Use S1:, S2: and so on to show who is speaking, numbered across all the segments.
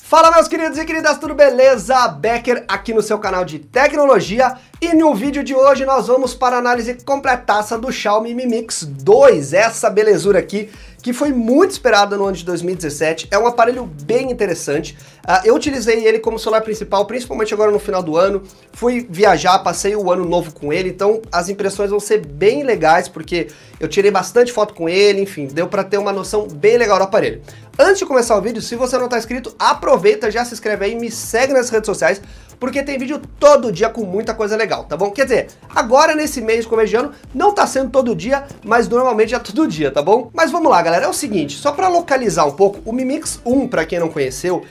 S1: Fala meus queridos e queridas, tudo beleza? Becker aqui no seu canal de tecnologia e no vídeo de hoje nós vamos para a análise completaça do Xiaomi Mi Mix 2, essa belezura aqui que foi muito esperada no ano de 2017, é um aparelho bem interessante. Eu utilizei ele como celular principal, principalmente agora no final do ano, fui viajar, passei o ano novo com ele, então as impressões vão ser bem legais, porque eu tirei bastante foto com ele, enfim, deu para ter uma noção bem legal do aparelho. Antes de começar o vídeo, se você não está inscrito, aproveita, já se inscreve aí e me segue nas redes sociais, porque tem vídeo todo dia com muita coisa legal, tá bom? Quer dizer, agora nesse mês começo de ano, não tá sendo todo dia, mas normalmente é todo dia, tá bom? Mas vamos lá, galera, é o seguinte, só para localizar um pouco, o Mi Mix 1, para quem não conheceu,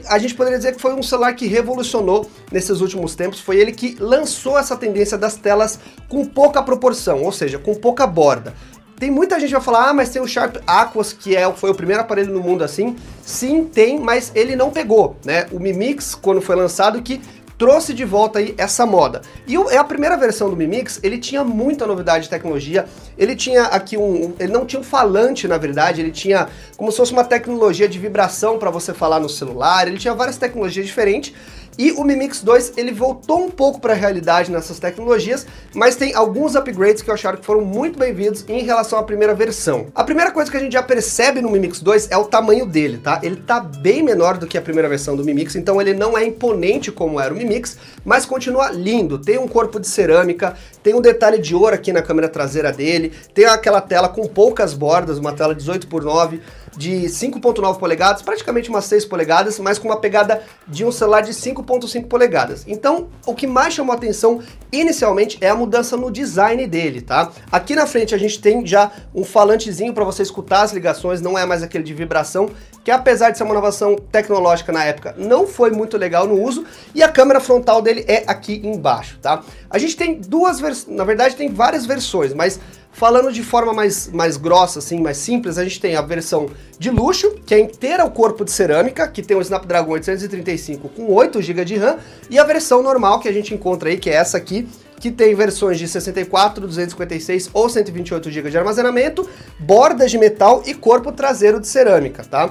S1: a gente poderia dizer que foi um celular que revolucionou nesses últimos tempos, foi ele que lançou essa tendência das telas com pouca proporção, ou seja, com pouca borda. Tem muita gente que vai falar, mas tem o Sharp Aquos, que foi o primeiro aparelho no mundo assim. Sim, tem, mas ele não pegou, né? O Mi Mix, quando foi lançado, que trouxe de volta aí essa moda. E a primeira versão do Mi Mix, ele tinha muita novidade de tecnologia, ele tinha aqui ele não tinha um falante, na verdade, ele tinha como se fosse uma tecnologia de vibração para você falar no celular, ele tinha várias tecnologias diferentes. E o Mi Mix 2, ele voltou um pouco para a realidade nessas tecnologias, mas tem alguns upgrades que eu acharam que foram muito bem-vindos em relação à primeira versão. A primeira coisa que a gente já percebe no Mi Mix 2 é o tamanho dele, tá? Ele tá bem menor do que a primeira versão do Mi Mix, então ele não é imponente como era o Mi Mix, mas continua lindo. Tem um corpo de cerâmica, tem um detalhe de ouro aqui na câmera traseira dele, tem aquela tela com poucas bordas, uma tela 18:9, de 5.9 polegadas, praticamente umas 6 polegadas, mas com uma pegada de um celular de 5.5 polegadas. Então, o que mais chamou a atenção inicialmente é a mudança no design dele, tá? Aqui na frente a gente tem já um falantezinho para você escutar as ligações, não é mais aquele de vibração, que apesar de ser uma inovação tecnológica na época, não foi muito legal no uso, e a câmera frontal dele é aqui embaixo, tá? A gente tem duas versões, na verdade tem várias versões, mas falando de forma mais grossa, assim, mais simples, a gente tem a versão de luxo, que é inteira o corpo de cerâmica, que tem o Snapdragon 835 com 8 GB de RAM, e a versão normal que a gente encontra aí, que é essa aqui, que tem versões de 64, 256 ou 128 GB de armazenamento, bordas de metal e corpo traseiro de cerâmica, tá?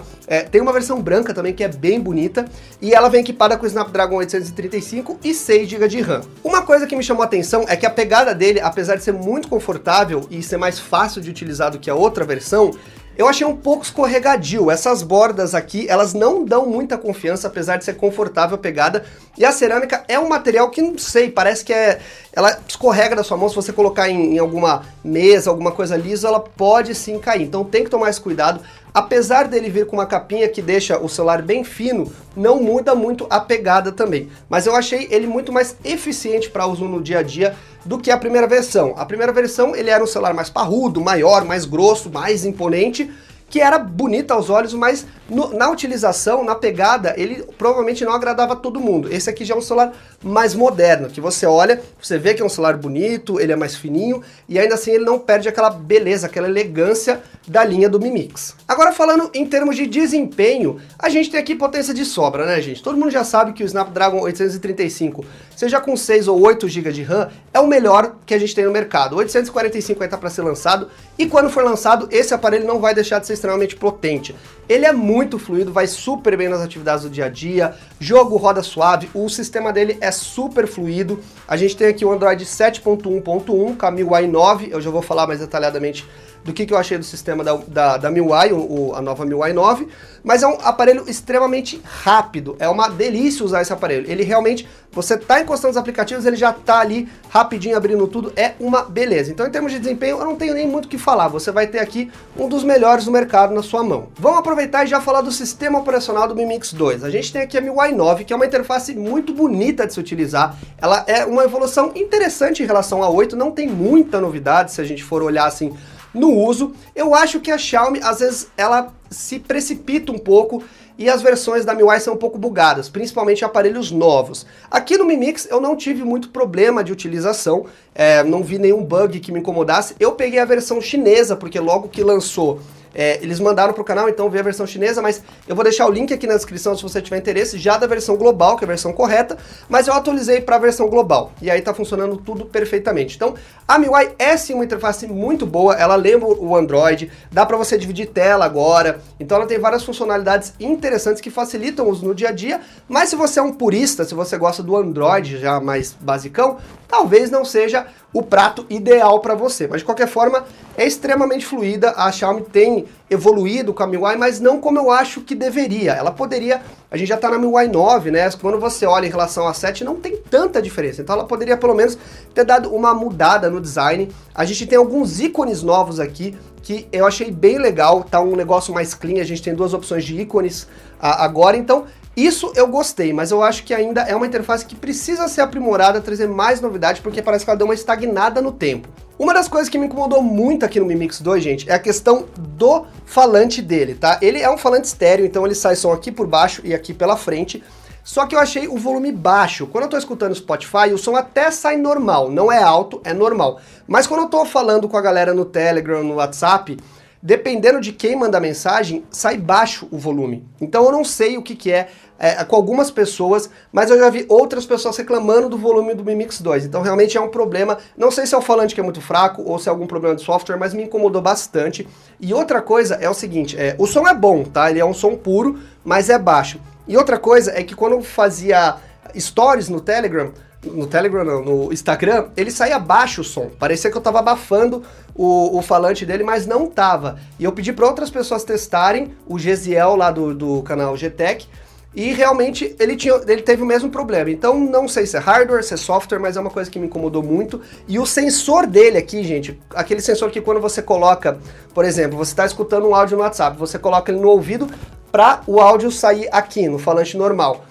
S1: Tem uma versão branca também que é bem bonita e ela vem equipada com o Snapdragon 835 e 6 GB de RAM. Uma coisa que me chamou a atenção é que a pegada dele, apesar de ser muito confortável e ser mais fácil de utilizar do que a outra versão, eu achei um pouco escorregadio. Essas bordas aqui, elas não dão muita confiança, apesar de ser confortável a pegada. E a cerâmica é um material que, não sei, parece que ela escorrega da sua mão. Se você colocar em alguma mesa, alguma coisa lisa, ela pode sim cair. Então tem que tomar esse cuidado. Apesar dele vir com uma capinha que deixa o celular bem fino, não muda muito a pegada também. Mas eu achei ele muito mais eficiente para uso no dia a dia do que a primeira versão. A primeira versão ele era um celular mais parrudo, maior, mais grosso, mais imponente, que era bonito aos olhos, mas na utilização, na pegada, ele provavelmente não agradava a todo mundo. Esse aqui já é um celular mais moderno, que você olha, você vê que é um celular bonito, ele é mais fininho, e ainda assim ele não perde aquela beleza, aquela elegância da linha do Mi Mix. Agora falando em termos de desempenho, a gente tem aqui potência de sobra, né, gente? Todo mundo já sabe que o Snapdragon 835, seja com 6 ou 8 GB de RAM, é o melhor que a gente tem no mercado. O 845 vai estar para ser lançado, e quando for lançado, esse aparelho não vai deixar de ser extremamente potente. Ele é muito fluido, vai super bem nas atividades do dia a dia, jogo roda suave, o sistema dele é super fluido. A gente tem aqui o Android 7.1.1 com a MIUI 9, eu já vou falar mais detalhadamente do que eu achei do sistema da MIUI, a nova MIUI 9, mas é um aparelho extremamente rápido, é uma delícia usar esse aparelho. Ele realmente, você tá encostando os aplicativos, ele já tá ali rapidinho abrindo tudo, é uma beleza. Então em termos de desempenho eu não tenho nem muito o que falar, você vai ter aqui um dos melhores do mercado na sua mão. Vamos aproveitar e já falar do sistema operacional do Mi Mix 2. A gente tem aqui a MIUI 9, que é uma interface muito bonita de se utilizar, ela é uma evolução interessante em relação a 8, não tem muita novidade se a gente for olhar assim no uso. Eu acho que a Xiaomi, às vezes, ela se precipita um pouco e as versões da MIUI são um pouco bugadas, principalmente aparelhos novos. Aqui no Mi Mix eu não tive muito problema de utilização, não vi nenhum bug que me incomodasse. Eu peguei a versão chinesa, porque logo que lançou eles mandaram pro canal, então vê a versão chinesa, mas eu vou deixar o link aqui na descrição se você tiver interesse, já da versão global, que é a versão correta, mas eu atualizei para a versão global, e aí tá funcionando tudo perfeitamente. Então, a MIUI é sim uma interface muito boa, ela lembra o Android, dá para você dividir tela agora, então ela tem várias funcionalidades interessantes que facilitam o uso no dia a dia, mas se você é um purista, se você gosta do Android já mais basicão, talvez não seja o prato ideal para você, mas de qualquer forma é extremamente fluida, a Xiaomi tem evoluído com a MIUI, mas não como eu acho que deveria. Ela poderia, a gente já está na MIUI 9, né, quando você olha em relação a 7 não tem tanta diferença, então ela poderia pelo menos ter dado uma mudada no design. A gente tem alguns ícones novos aqui, que eu achei bem legal, tá um negócio mais clean, a gente tem duas opções de ícones agora, então isso eu gostei, mas eu acho que ainda é uma interface que precisa ser aprimorada, trazer mais novidade, porque parece que ela deu uma estagnada no tempo. Uma das coisas que me incomodou muito aqui no Mi Mix 2, gente, é a questão do falante dele, tá? Ele é um falante estéreo, então ele sai som aqui por baixo e aqui pela frente, só que eu achei o volume baixo. Quando eu tô escutando Spotify, o som até sai normal, não é alto, é normal. Mas quando eu tô falando com a galera no Telegram, no WhatsApp, dependendo de quem manda mensagem, sai baixo o volume. Então eu não sei o que é com algumas pessoas, mas eu já vi outras pessoas reclamando do volume do Mi Mix 2. Então realmente é um problema, não sei se é o falante que é muito fraco ou se é algum problema de software, mas me incomodou bastante. E outra coisa é o seguinte, o som é bom, tá? Ele é um som puro, mas é baixo. E outra coisa é que quando eu fazia stories no Telegram não, no Instagram, ele saía baixo o som, parecia que eu tava abafando o falante dele, mas não tava. E eu pedi para outras pessoas testarem, o Gesiel lá do canal Gtech, e realmente ele teve o mesmo problema. Então não sei se é hardware, se é software, mas é uma coisa que me incomodou muito. E o sensor dele aqui, gente, aquele sensor que quando você coloca, por exemplo, você está escutando um áudio no WhatsApp, você coloca ele no ouvido para o áudio sair aqui, no falante normal.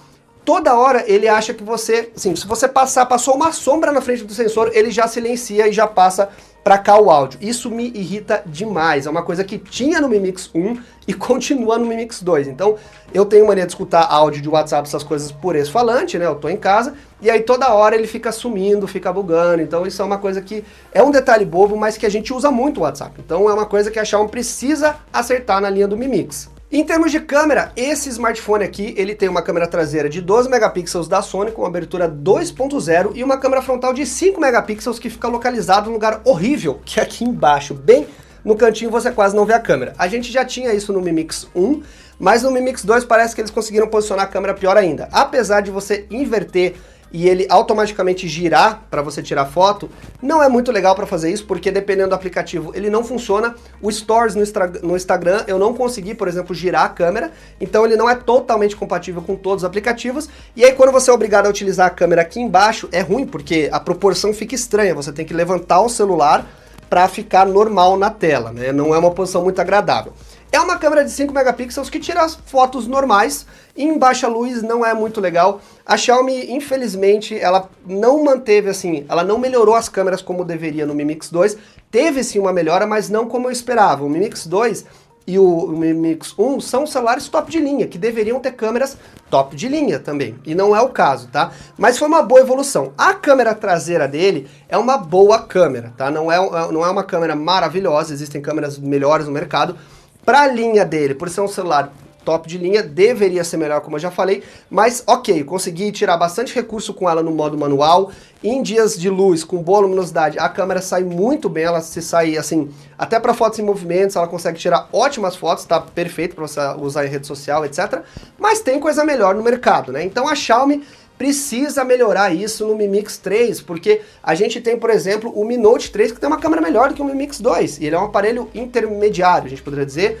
S1: Toda hora ele acha que você, assim, se você passou uma sombra na frente do sensor, ele já silencia e já passa para cá o áudio. Isso me irrita demais, é uma coisa que tinha no Mi Mix 1 e continua no Mi Mix 2. Então eu tenho mania de escutar áudio de WhatsApp, essas coisas por esse falante, né, eu tô em casa, e aí toda hora ele fica sumindo, fica bugando, então isso é uma coisa que é um detalhe bobo, mas que a gente usa muito o WhatsApp. Então é uma coisa que a Xiaomi precisa acertar na linha do Mi Mix. Em termos de câmera, esse smartphone aqui, ele tem uma câmera traseira de 12 megapixels da Sony com abertura 2.0 e uma câmera frontal de 5 megapixels que fica localizado num lugar horrível, que é aqui embaixo, bem no cantinho você quase não vê a câmera. A gente já tinha isso no Mi Mix 1, mas no Mi Mix 2 parece que eles conseguiram posicionar a câmera pior ainda. Apesar de você inverter e ele automaticamente girar para você tirar foto, não é muito legal para fazer isso, porque dependendo do aplicativo ele não funciona. O Stories no Instagram eu não consegui, por exemplo, girar a câmera, então ele não é totalmente compatível com todos os aplicativos, e aí quando você é obrigado a utilizar a câmera aqui embaixo, é ruim, porque a proporção fica estranha, você tem que levantar o celular para ficar normal na tela, né? Não é uma posição muito agradável. É uma câmera de 5 megapixels que tira as fotos normais, e em baixa luz não é muito legal. A Xiaomi, infelizmente, ela não manteve assim, ela não melhorou as câmeras como deveria no Mi Mix 2. Teve sim uma melhora, mas não como eu esperava. O Mi Mix 2 e o Mi Mix 1 são celulares top de linha, que deveriam ter câmeras top de linha também, e não é o caso, tá? Mas foi uma boa evolução. A câmera traseira dele é uma boa câmera, tá? Não é uma câmera maravilhosa, existem câmeras melhores no mercado. Para a linha dele, por ser um celular top de linha, deveria ser melhor, como eu já falei, mas ok, consegui tirar bastante recurso com ela no modo manual. Em dias de luz, com boa luminosidade, a câmera sai muito bem, ela se sai assim, até para fotos em movimentos, ela consegue tirar ótimas fotos, tá perfeito para você usar em rede social, etc. Mas tem coisa melhor no mercado, né? Então a Xiaomi precisa melhorar isso no Mi Mix 3, porque a gente tem, por exemplo, o Mi Note 3, que tem uma câmera melhor do que o Mi Mix 2, e ele é um aparelho intermediário, a gente poderia dizer,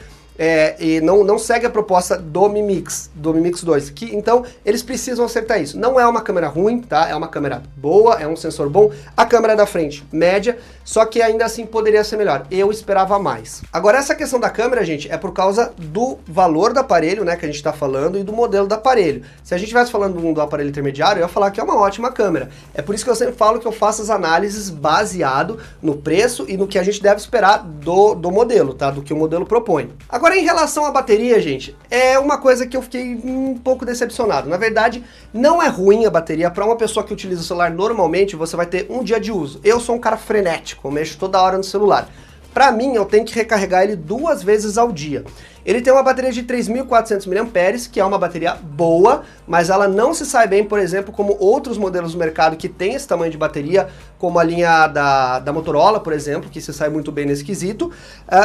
S1: e não segue a proposta do Mi Mix 2, então eles precisam acertar isso. Não é uma câmera ruim, tá? É uma câmera boa, é um sensor bom, a câmera da frente média, só que ainda assim poderia ser melhor, eu esperava mais. Agora essa questão da câmera, gente, é por causa do valor do aparelho, né, que a gente tá falando, e do modelo do aparelho. Se a gente estivesse falando do aparelho intermediário, eu ia falar que é uma ótima câmera. É por isso que eu sempre falo que eu faço as análises baseado no preço e no que a gente deve esperar do modelo, tá? Do que o modelo propõe. Agora, em relação à bateria, gente, é uma coisa que eu fiquei um pouco decepcionado. Na verdade, não é ruim a bateria. Para uma pessoa que utiliza o celular normalmente, você vai ter um dia de uso. Eu sou um cara frenético, eu mexo toda hora no celular. Pra mim, eu tenho que recarregar ele 2 vezes ao dia. Ele tem uma bateria de 3.400 mAh, que é uma bateria boa, mas ela não se sai bem, por exemplo, como outros modelos do mercado que tem esse tamanho de bateria, como a linha da Motorola, por exemplo, que se sai muito bem nesse quesito.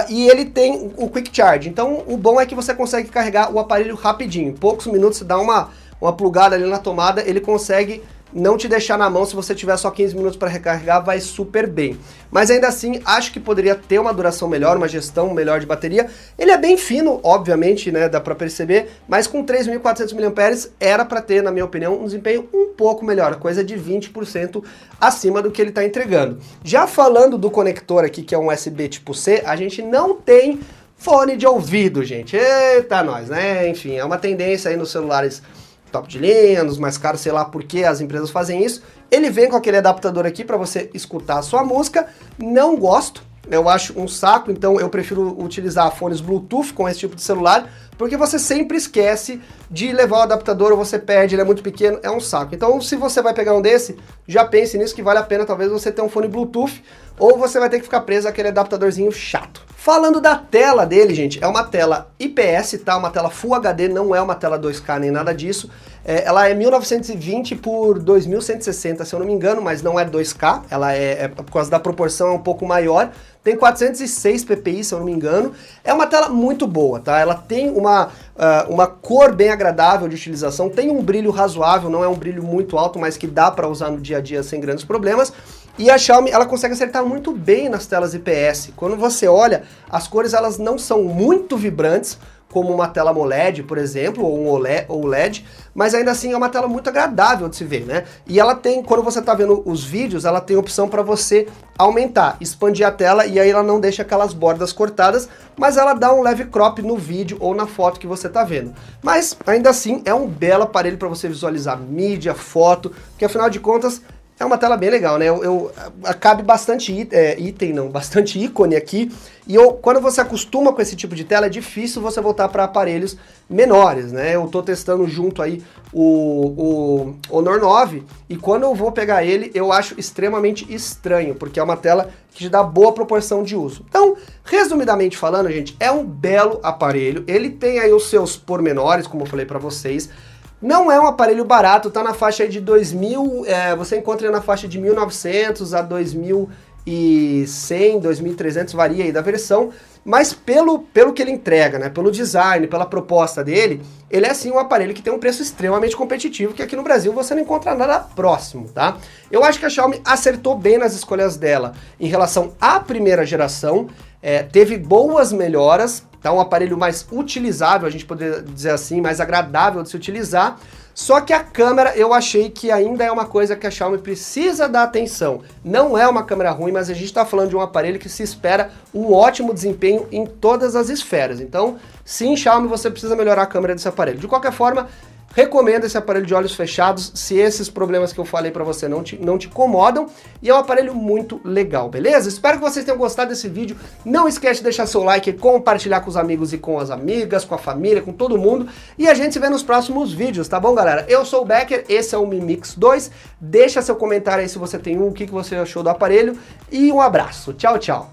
S1: E ele tem o Quick Charge, então o bom é que você consegue carregar o aparelho rapidinho. Em poucos minutos você dá uma plugada ali na tomada, ele consegue não te deixar na mão. Se você tiver só 15 minutos para recarregar, vai super bem. Mas ainda assim, acho que poderia ter uma duração melhor, uma gestão melhor de bateria. Ele é bem fino, obviamente, né, dá para perceber, mas com 3.400 mAh era para ter, na minha opinião, um desempenho um pouco melhor, coisa de 20% acima do que ele está entregando. Já falando do conector aqui, que é um USB tipo C, a gente não tem fone de ouvido, gente. Eita nós, né? Enfim, é uma tendência aí nos celulares top de linha, nos mais caros, sei lá por que as empresas fazem isso. Ele vem com aquele adaptador aqui para você escutar a sua música. Não gosto, eu acho um saco, então eu prefiro utilizar fones Bluetooth com esse tipo de celular, porque você sempre esquece de levar o adaptador ou você perde, ele é muito pequeno, é um saco. Então, se você vai pegar um desse, já pense nisso, que vale a pena talvez você ter um fone Bluetooth, ou você vai ter que ficar preso àquele adaptadorzinho chato. Falando da tela dele, gente, é uma tela IPS, tá? Uma tela Full HD, não é uma tela 2K nem nada disso. Ela é 1920 por 2160, se eu não me engano, mas não é 2K, ela por causa da proporção, é um pouco maior. Tem 406 ppi, se eu não me engano. É uma tela muito boa, tá? Ela tem uma cor bem agradável de utilização, tem um brilho razoável, não é um brilho muito alto, mas que dá para usar no dia a dia sem grandes problemas. E a Xiaomi, ela consegue acertar muito bem nas telas IPS. Quando você olha, as cores elas não são muito vibrantes, como uma tela AMOLED, por exemplo, ou um OLED, mas ainda assim é uma tela muito agradável de se ver, né? E ela tem, quando você está vendo os vídeos, ela tem opção para você aumentar, expandir a tela, e aí ela não deixa aquelas bordas cortadas, mas ela dá um leve crop no vídeo ou na foto que você está vendo. Mas ainda assim é um belo aparelho para você visualizar mídia, foto, porque afinal de contas é uma tela bem legal, né? Cabe bastante bastante ícone aqui. E quando você acostuma com esse tipo de tela, é difícil você voltar para aparelhos menores, né? Eu tô testando junto aí o Honor 9 e quando eu vou pegar ele, eu acho extremamente estranho, porque é uma tela que te dá boa proporção de uso. Então, resumidamente falando, gente, é um belo aparelho. Ele tem aí os seus pormenores, como eu falei para vocês. Não é um aparelho barato, tá na faixa aí de 2.000, você encontra na faixa de 1.900 a 2.100, 2.300, varia aí da versão, mas pelo que ele entrega, né, pelo design, pela proposta dele, ele é sim um aparelho que tem um preço extremamente competitivo, que aqui no Brasil você não encontra nada próximo, tá? Eu acho que a Xiaomi acertou bem nas escolhas dela em relação à primeira geração, teve boas melhoras, tá? Um aparelho mais utilizável, a gente poderia dizer assim, mais agradável de se utilizar. Só que a câmera eu achei que ainda é uma coisa que a Xiaomi precisa dar atenção. Não é uma câmera ruim, mas a gente está falando de um aparelho que se espera um ótimo desempenho em todas as esferas. Então, sim, Xiaomi, você precisa melhorar a câmera desse aparelho. De qualquer forma, recomendo esse aparelho de olhos fechados, se esses problemas que eu falei pra você não te incomodam, e é um aparelho muito legal, beleza? Espero que vocês tenham gostado desse vídeo, não esquece de deixar seu like, compartilhar com os amigos e com as amigas, com a família, com todo mundo, e a gente se vê nos próximos vídeos, tá bom, galera? Eu sou o Becker, esse é o Mi Mix 2, deixa seu comentário aí se você tem o que você achou do aparelho, e um abraço, tchau, tchau!